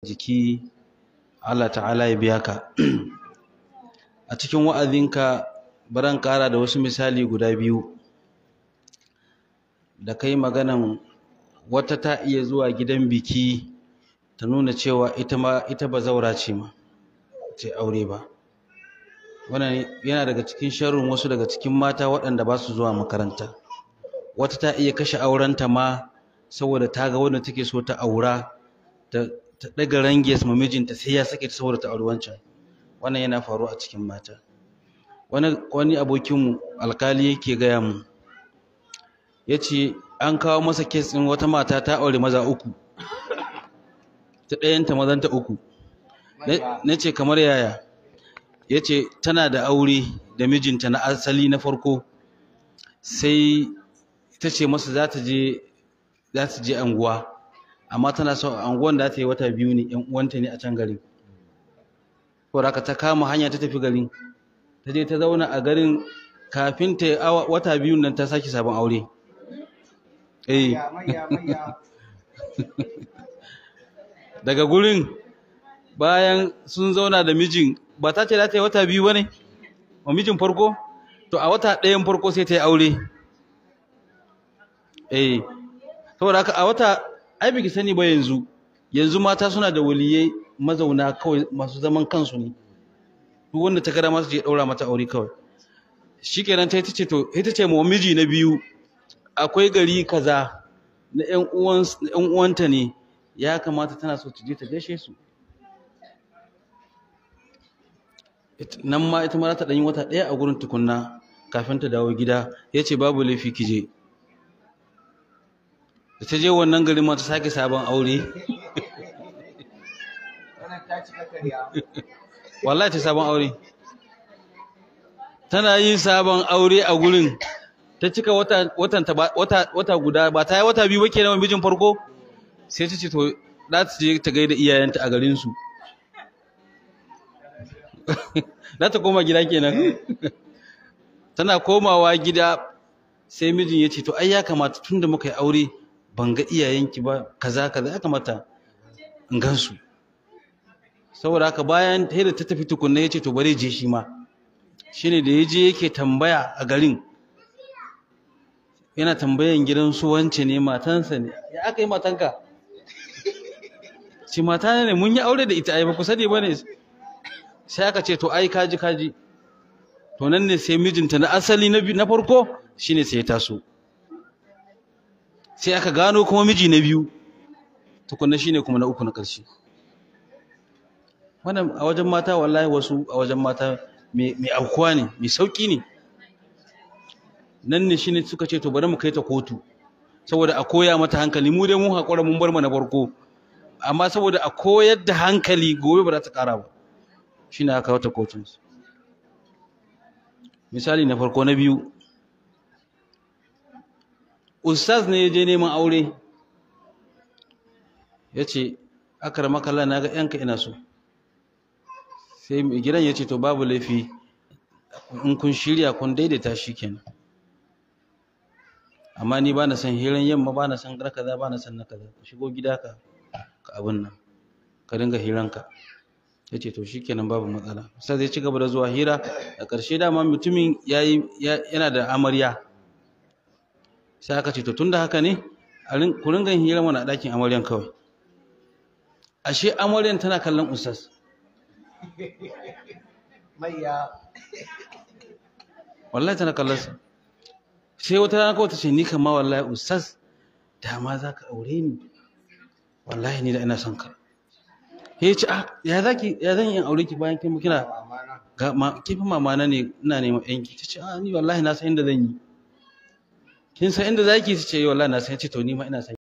jiki. Allah ta'ala ya biya ka. A cikin wa'azinka baran ƙara da wasu misali guda biyu da kai maganan wata ta iya zuwa gidan biki ta nuna cewa ita bazaura ce ma ce aure ba. Wannan yana daga cikin sharrin wasu daga cikin mata waɗanda ba su zuwa makaranta. Wata ta iya kashe aurenta ma saboda ta ga wanda take so ta aura ta daga ranges ma mijinta sai ya sake ta saboda ta auri wancan. Wannan yana faruwa a cikin mata. Wani abokinmu alkali yake gaya mu, ya ce an kawo masa kes ɗin wata mata ta aure maza uku, ta ɗayanta mazanta uku. Na ce kamar yaya? Ya ce tana da aure da mijinta na asali na farko, sai ta ce masa za ta je anguwa, amma tana so anguwan da ta yi wata biyu ne, ‘yan uwanta ne a can garin. Saboda haka ta kama hanya ta tafi garin, ta je ta zauna a garin. Kafin ta wata biyu nan ta sake sabon aure. Daga gurin bayan sun zauna da mijin, ba ta ce za ta yi wata biyu ba ne wa mijin farko, to a wata ɗayan farko sai ta yi aure. Saboda haka a wata, ai biki sani ba, yanzu mata suna da waliyai mazauna kawai masu zaman kansu ne, duk wanda ta gara masu je ɗaura mata aure kawai. Shikenan ta ita ce ma miji na biyu, akwai gari kaza na ƴan uwanta ne, ya kamata tana so ta je ta gaishe su. Nan ma ita ma za ta ɗan yi wata ɗaya a gurin tukunna kafin ta dawo gida. Ya ce babu laifi ki je. Da ta je wannan garin ma ta sake sabon aure. Wallahi ta sabon aure. Tana yin sabon aure a gurin, ta cika wata guda, ba ta yi wata biyu ba kenan mijin farko. Sai ta ce to za ta je ta gaida iyayenta a garin su. Za ta koma gida kenan. Tana komawa gida sai mijin ya ce to ai ya kamata tunda muka yi aure ban ga iyayenki ba, kaza ya kamata in gansu. Saboda haka bayan da ta tafi tukunna ya ce to bari je shi ma. Shine da ya je yake tambaya a garin, yana tambayan gidan su wance ne, matansa ne. Ya aka yi matanka? Ce mata ne, mun yi aure da ita, ai ba ku sani ba ne. Sai aka ce to ai kaji. To nan ne sai mijinta na asali na farko shine sai ya taso. Sai aka gano kuma miji na biyu tukunna shine kuma na uku na ƙarshe. Wannan a wajen mata, wallahi wasu a wajen mata mai aukuwa ne, mai sauki ne. Nan ne shine suka ce to bari mu kai ta kotu saboda a koya mata hankali. Mu dai mun haƙura mun bar mu na farko, amma saboda a koyar da hankali gobe ba za ta ƙara ba, shine aka kawo ta kotun. Misali na farko. Na biyu, ustaz ne ya je neman aure, ya ce akramakallah na ga yanka ina so. Sai mai gidan ya ce to babu laifi, in kun shirya kun daidaita shi kenan, amma ni ba na son hiran yamma, ba na son kaza, ba na son na kaza. Ka shigo gida ka abin nan, ka dinga hiranka. Ya ce to shi kenan babu matsala. Sai zai ci gaba da zuwa hira. A ƙarshe dama mutumin yana da amarya. Sai aka ce to tunda haka ne ku ringa hira mana a ɗakin amaryan kawai. Ashe amaryan tana kallon ustaz. Wallahi tana kallon sa. Sai wata rana kawai ta ce ni kama wallahi ustaz, dama za ka aure ni, wallahi ni da ina son ka. Ya ce ya zan yi aure ki bayan kina kifin mamana ne, ina neman yanki. Ta ce ni wallahi na san inda zan yi. Kin san inda zaki? Ta ce wallahi na san. Ya ce to ni ma ina san.